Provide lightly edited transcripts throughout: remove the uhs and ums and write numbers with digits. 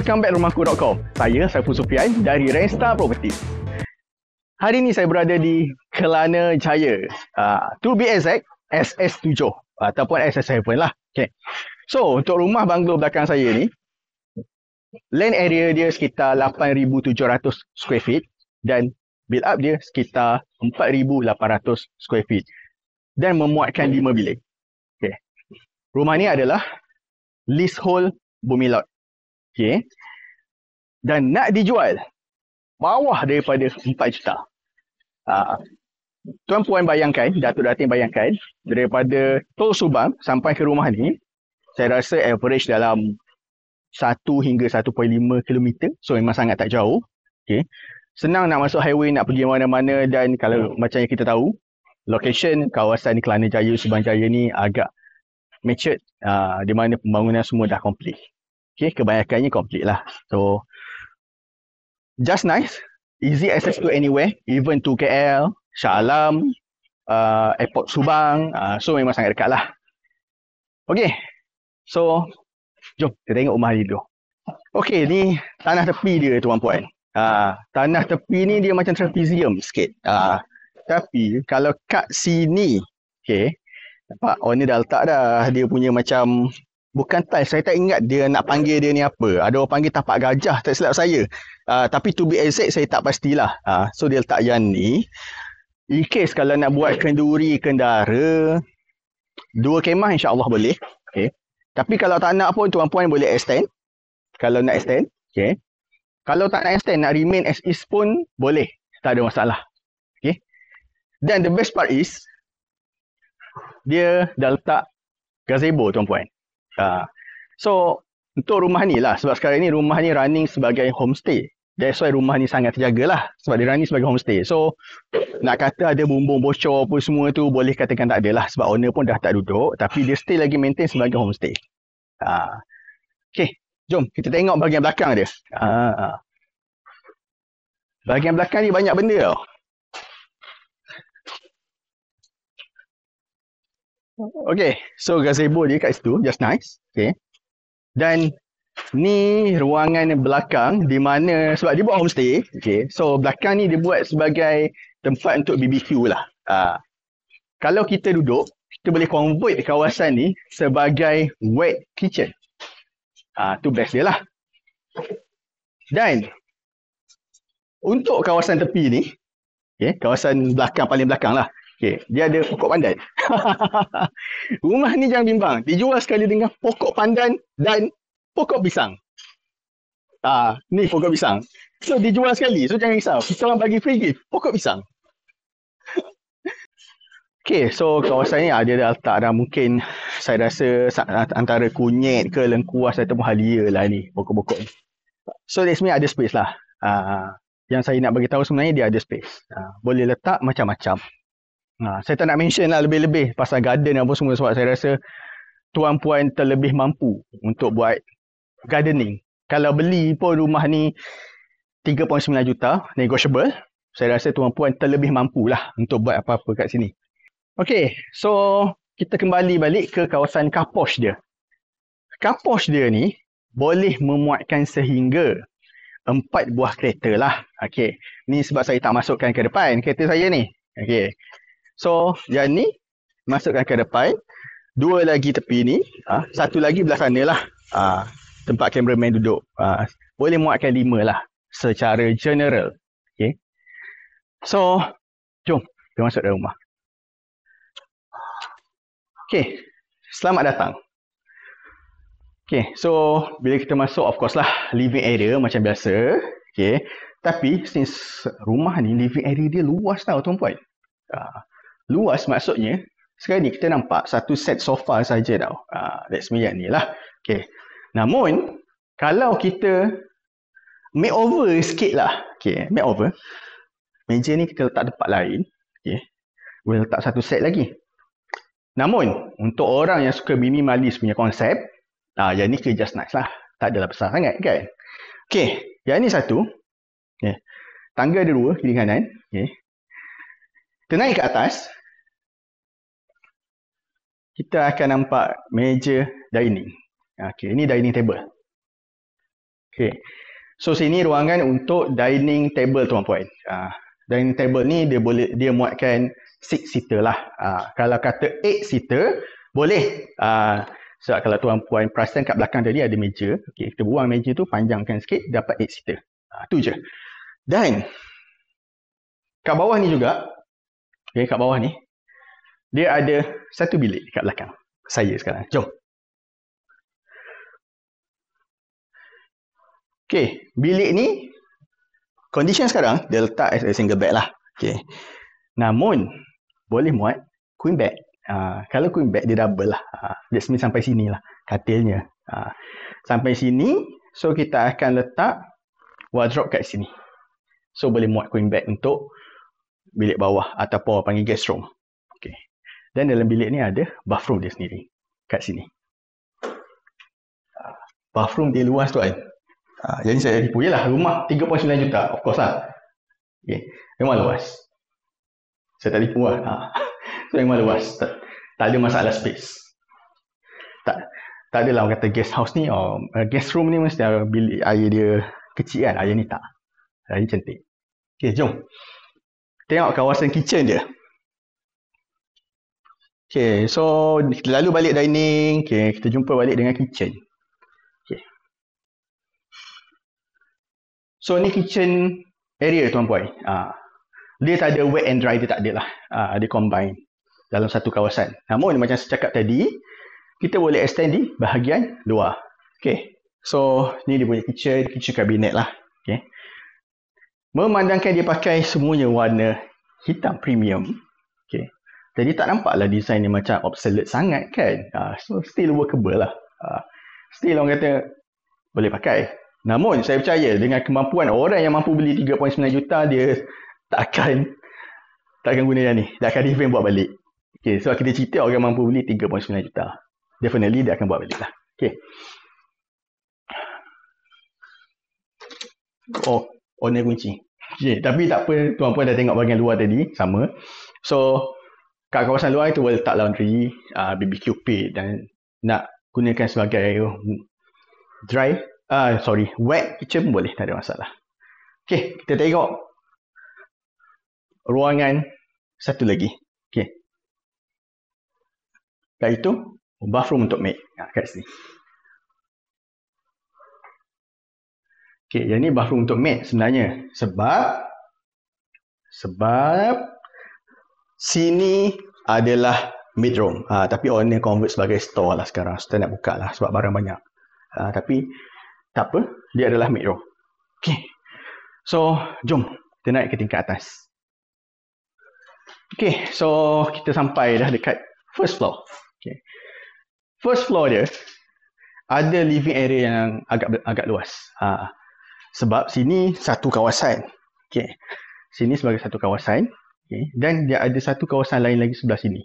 welcome back rumahku.com. Saya Saiful Sufian dari Renstar Property. Hari ini saya berada di Kelana Jaya. To be exact, SS7 ataupun SS7 lah. Okay. So, untuk rumah banglo belakang saya ni, land area dia sekitar 8,700 square feet dan build up dia sekitar 4,800 square feet dan memuatkan 5 bilik. Okay. Rumah ni adalah leasehold bumi lot. Okay. Dan nak dijual bawah daripada 4 juta. Tuan-puan bayangkan, Datuk Datin bayangkan, daripada Tol Subang sampai ke rumah ni, saya rasa average dalam 1 hingga 1.5 km. So memang sangat tak jauh. Okay. Senang nak masuk highway, nak pergi mana-mana, dan kalau macam yang kita tahu, location kawasan Kelana Jaya, Subang Jaya ni agak matured, di mana pembangunan semua dah complete. Okay, kebanyakannya complete lah. So, just nice. Easy access to anywhere, even to KL, Shah Alam, Airport Subang. So, memang sangat dekat lah. Okay, so, jom kita tengok rumah ni dulu. Okay, ni tanah tepi dia tuan-puan. Tanah tepi ni dia macam trapezium sikit. Tapi, kalau kat sini, okay, nampak owner dah letak dah. Dia punya macam, bukan tiles, saya tak ingat dia nak panggil dia ni apa. Ada orang panggil tapak gajah, tak silap saya. Tapi to be exact, saya tak pastilah. So dia letak yang ni. In case kalau nak buat kenduri kendara, 2 kemah insya-Allah boleh. Okay. Tapi kalau tak nak pun tuan-puan boleh extend. Kalau nak extend, okay. Kalau tak nak extend, nak remain as is pun boleh. Tak ada masalah. Okay. Dan the best part is, dia dah letak gazebo tuan-puan. So untuk rumah ni lah, sebab sekarang ni rumah ni running sebagai homestay. That's why rumah ni sangat terjaga lah, sebab dia running sebagai homestay. So nak kata ada bumbung bocor pun semua tu, boleh katakan tak ada lah, sebab owner pun dah tak duduk, tapi dia still lagi maintain sebagai homestay. Okay, jom kita tengok bahagian belakang dia. Bahagian belakang ni banyak benda tau. Okay, so gazebo dia kat situ, just nice. Okay. Dan ni ruangan belakang di mana, sebab dia buat homestay, okay. So belakang ni dia buat sebagai tempat untuk BBQ lah. Kalau kita duduk, kita boleh convert kawasan ni sebagai wet kitchen. Tu best dia lah. Dan untuk kawasan tepi ni, okay, kawasan belakang, paling belakang lah. Okay, dia ada pokok pandan. Rumah ni jangan bimbang. Dijual sekali dengan pokok pandan dan pokok pisang. Ni pokok pisang. So, dijual sekali. So, jangan risau. Kita orang bagi free gift. Pokok pisang. Okay, so kawasan ni dia dah letak dah mungkin, saya rasa antara kunyit ke lengkuas ataupun halia lah ni, pokok-pokok ni. So, that's mean ada space lah. Yang saya nak bagi tahu sebenarnya dia ada space. Boleh letak macam-macam. Saya tak nak mention lah lebih-lebih pasal garden apa semua, sebab saya rasa tuan-puan terlebih mampu untuk buat gardening. Kalau beli pun rumah ni 3.9 juta, negotiable. Saya rasa tuan-puan terlebih mampu lah untuk buat apa-apa kat sini. Okay, so kita kembali balik ke kawasan carporch dia. Carporch dia ni boleh memuatkan sehingga 4 buah kereta lah. Okay, ni sebab saya tak masukkan ke depan kereta saya ni. Okay. So, yang ni masukkan ke depan. 2 lagi tepi ni. 1 lagi belah sana lah. Tempat cameraman duduk. Boleh muatkan 5 lah. Secara general. Okay. So, jom kita masuk dalam rumah. Okay. Selamat datang. Okay. So, bila kita masuk, of course lah, living area macam biasa. Okay. Tapi, since rumah ni, living area dia luas tau tuan-puan. Luas maksudnya, sekarang ni kita nampak satu set sofa saja tau. That's me yang ni lah. Okay. Namun, kalau kita makeover sikit lah. Okay, makeover. Meja ni kita letak tempat lain. Okay. Boleh letak satu set lagi. Namun, untuk orang yang suka minimalis punya konsep, yang ni ke just nice lah. Tak adalah besar sangat kan. Okay, yang ni satu. Okay. Tangga ada 2, kiri kanan. Okay. Kita naik ke atas. Kita akan nampak meja dining. Okay, ini dining table. Okay. So sini ruangan untuk dining table tuan-puan. Dining table ni dia muatkan 6 seater lah. Kalau kata 8 seater boleh. Sebab kalau tuan-puan perasan kat belakang tadi ada meja. Okay, kita buang meja tu, panjangkan sikit, dapat 8 seater. Tu je. Dan kat bawah ni juga, okay, kat bawah ni dia ada satu bilik kat belakang saya sekarang. Jom. Okay, bilik ni condition sekarang dia letak as a single bed lah. Okay. Namun boleh muat queen bed. Kalau queen bed dia double lah. Dia sebenarnya sampai sini lah katilnya. Sampai sini, so kita akan letak wardrobe kat sini. So boleh muat queen bed untuk bilik bawah ataupun panggil guest room. Okay. Dan dalam bilik ni ada bathroom dia sendiri kat sini. Bathroom dia luas tu kan. Jadi saya tipu. Yelah, rumah 3.9 juta. Of course lah. Okay. Memang luas. Saya tak tipu lah. So memang luas. Tak ada masalah space. Tak adalah orang kata guest house ni, guest room ni mesti bilik air dia kecil kan. Air ni tak. Air cantik. Okay, jom. Tengok kawasan kitchen dia. Okay, so kita lalu balik dining. Okay, kita jumpa balik dengan kitchen. Okay. So ni kitchen area tuan-puan. Dia tak ada wet and dry, dia tak ada lah. Dia combine dalam satu kawasan. Namun macam saya cakap tadi, kita boleh extend di bahagian luar. Okay. So ni dia punya kitchen cabinet lah. Okay. Memandangkan dia pakai semuanya warna hitam premium. Okay. Jadi tak nampaklah design ni macam obsolete sangat kan. So still workable lah. Still orang kata boleh pakai. Namun saya percaya dengan kemampuan orang yang mampu beli 3.9 juta, dia tak akan guna yang ni. Dia akan refund buat balik. Okay, so kita cerita orang mampu beli 3.9 juta. Definitely dia akan buat balik lah. Okay. Owner kunci. Okay, tapi tak apa, tuan-puan dah tengok bahagian luar tadi, sama. So kat kawasan luar itu boleh letak laundry, BBQ pit, dan nak gunakan sebagai wet kitchen boleh, tak ada masalah. Okay, kita tengok ruangan satu lagi. Okay. Iaitu bathroom untuk maid. Kat sini. Okay, yang ni bathroom untuk maid sebenarnya. Sebab sini adalah maid room. Tapi owner convert sebagai store lah sekarang. Kita nak buka lah sebab barang banyak. Tapi tak apa, dia adalah maid room. Okay. So, jom kita naik ke tingkat atas. Okay, so kita sampai dah dekat first floor. Okay. First floor dia ada living area yang agak luas. Sebab sini satu kawasan. Okay. Sini sebagai satu kawasan. Okay. Dan dia ada satu kawasan lain lagi sebelah sini.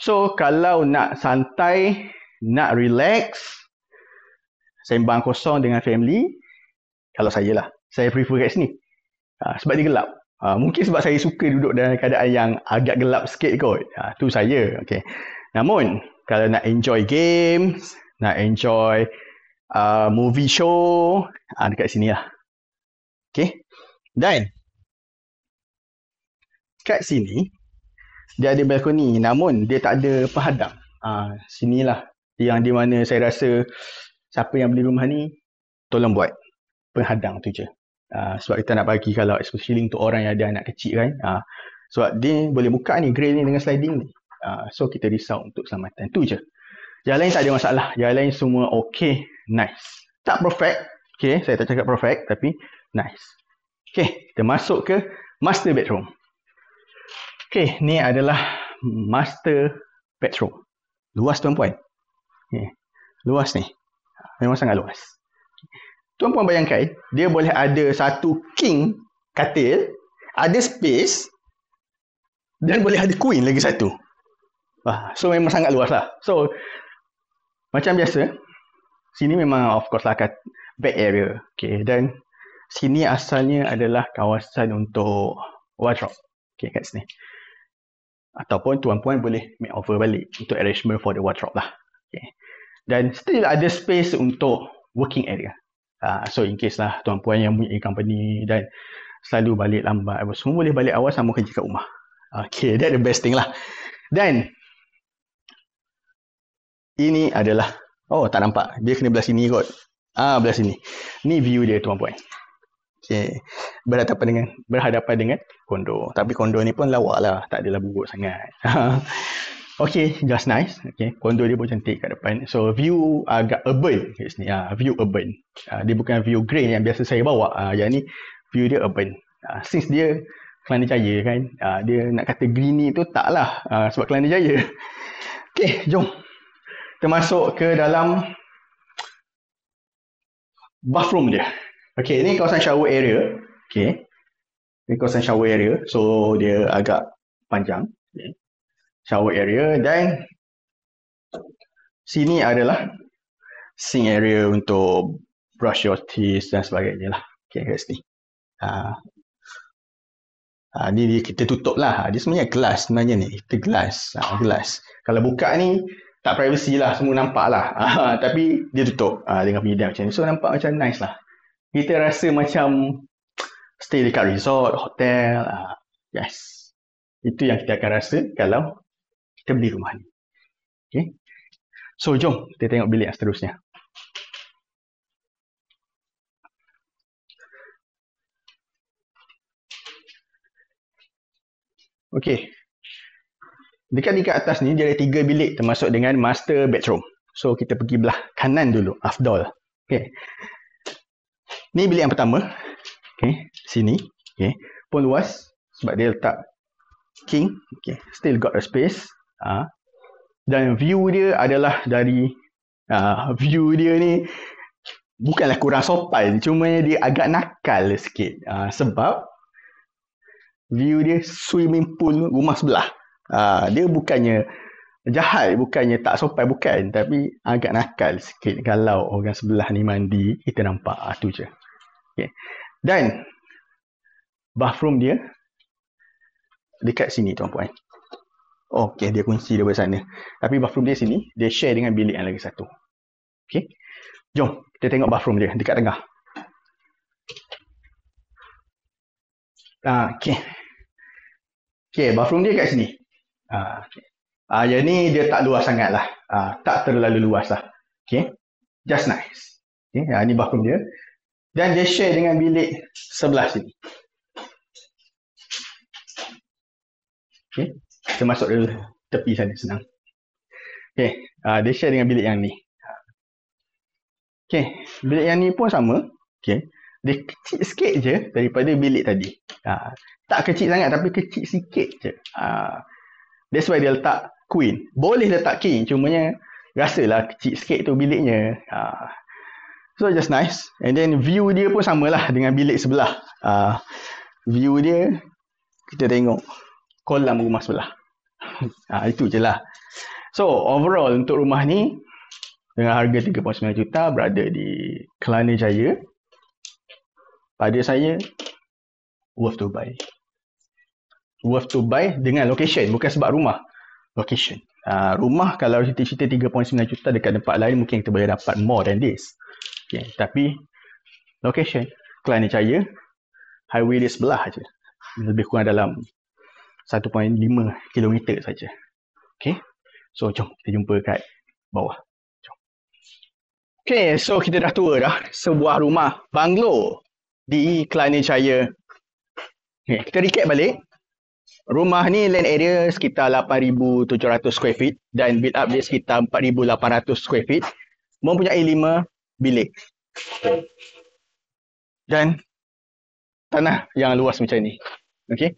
So, kalau nak santai, nak relax, sembang kosong dengan family, kalau saya lah, saya prefer kat sini. Sebab dia gelap. Mungkin sebab saya suka duduk dalam keadaan yang agak gelap sikit kot. Tu saya. Okay. Namun, kalau nak enjoy games, nak enjoy movie show, dekat sini lah. Okay. Dan kat sini, dia ada balkoni. Namun, dia tak ada penghadang. Sinilah yang di mana saya rasa siapa yang beli rumah ni, tolong buat penghadang tu je. Sebab kita nak bagi, kalau especially untuk orang yang ada anak kecil kan. Sebab dia boleh buka ni, grill ni dengan sliding ni. So kita risau untuk keselamatan. Tu je. Yang lain tak ada masalah. Yang lain semua okay, nice. Tak perfect. Okay, saya tak cakap perfect, tapi nice. Okay, kita masuk ke master bedroom. Okay, ni adalah master bedroom. Luas tuan-puan. Okay. Luas ni. Memang sangat luas. Tuan-puan bayangkan, dia boleh ada satu king katil, ada space, dan boleh ada queen lagi satu. So memang sangat luas lah. So, macam biasa, sini memang of course lah bed area. Okay, dan sini asalnya adalah kawasan untuk wardrobe. Okay, kat sini. Ataupun tuan-puan boleh makeover balik untuk arrangement for the wardrobe lah. Okay. Dan still ada space untuk working area. So in case lah tuan-puan yang punya company dan selalu balik lambat, semua boleh balik awal sama kerja kat rumah. Okay, that the best thing lah. Dan ini adalah, tak nampak, dia kena belah sini kot. Belah sini. Ni view dia tuan-puan. Okay. Berhadapan dengan kondo. Tapi kondo ni pun lawa lah, tak adalah buruk sangat. Okay, just nice. Okay, kondo dia pun cantik kat depan. So view agak urban kat sini. View urban. Dia bukan view grey yang biasa saya bawa. Yang ni view dia urban. Since dia Kelana Jaya kan, dia nak kata greeny tu taklah, sebab Kelana Jaya. Okay, jom kita masuk ke dalam bathroom dia. Okay, ni kawasan shower area. Okay, ni kawasan shower area. So dia agak panjang. Okay. Shower area, dan sini adalah sink area untuk brush your teeth dan sebagainya lah. Okay, kat sini. Ni kita tutup lah. Dia sebenarnya glass sebenarnya ni. Kita glass. Glass. Kalau buka ni tak privacy lah. Semua nampak lah. Tapi dia tutup dengan bidang macam ni. So nampak macam nice lah. Kita rasa macam stay dekat resort, hotel. Yes. Itu yang kita akan rasa kalau kita beli rumah ni. Okay. So jom kita tengok bilik yang seterusnya. Okay. Dekat atas ni dia ada 3 bilik termasuk dengan master bedroom. So kita pergi belah kanan dulu, afdal. Okay. Ni bilik yang pertama. Okay, sini. Okay, pun luas sebab dia letak king. Okay, still got a space. Dan view dia adalah dari view dia ni bukanlah kurang sopan, cuma dia agak nakal sikit. Sebab view dia swimming pool rumah sebelah. Dia bukannya jahat, bukannya tak sopan, bukan, tapi agak nakal sikit. Kalau orang sebelah ni mandi, kita nampak tu je. Okay. Dan bathroom dia dekat sini tuan-puan. Okay, dia kunci daripada sana. Tapi bathroom dia sini, dia share dengan bilik yang lagi satu. Okay, jom kita tengok bathroom dia dekat tengah. Okay, bathroom dia kat sini. Yang ni dia tak luas sangat lah. Tak terlalu luas lah. Okay, just nice. Okay, ni bathroom dia. Dan dia share dengan bilik sebelah sini. Okay, kita masuk dari tepi sana, senang. Okay, dia share dengan bilik yang ni. Okay, bilik yang ni pun sama. Okay, dia kecil sikit je daripada bilik tadi. Tak kecil sangat tapi kecil sikit je. That's why dia letak queen. Boleh letak king, cumanya rasalah kecil sikit tu biliknya. So just nice. And then view dia pun samalah dengan bilik sebelah. View dia, kita tengok kolam rumah sebelah. Itu je lah. So overall untuk rumah ni dengan harga 3.9 juta berada di Kelana Jaya, pada saya worth to buy. Worth to buy dengan location, bukan sebab rumah. Location. Rumah kalau cerita-cerita 3.9 juta dekat tempat lain mungkin kita boleh dapat more than this. Okay, tapi location Kelana Jaya, highway dia sebelah aja. Lebih kurang dalam 1.5 km saja. Okay, so jom kita jumpa kat bawah. Jom. Okay, so kita dah tua dah sebuah rumah banglo di Kelana Jaya. Okay, kita recap balik. Rumah ni land area sekitar 8,700 square feet dan build up dia sekitar 4,800 square feet. Mempunyai 5 bilik. Dan tanah yang luas macam ni. Okay.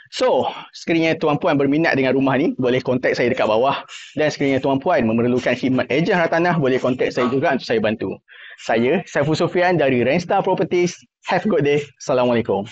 So, sekiranya tuan-puan berminat dengan rumah ni, boleh kontak saya dekat bawah. Dan sekiranya tuan-puan memerlukan khidmat ejen hartanah, boleh kontak saya juga untuk saya bantu. Saya, Saiful Sofian dari Renstar Properties. Have a good day. Assalamualaikum.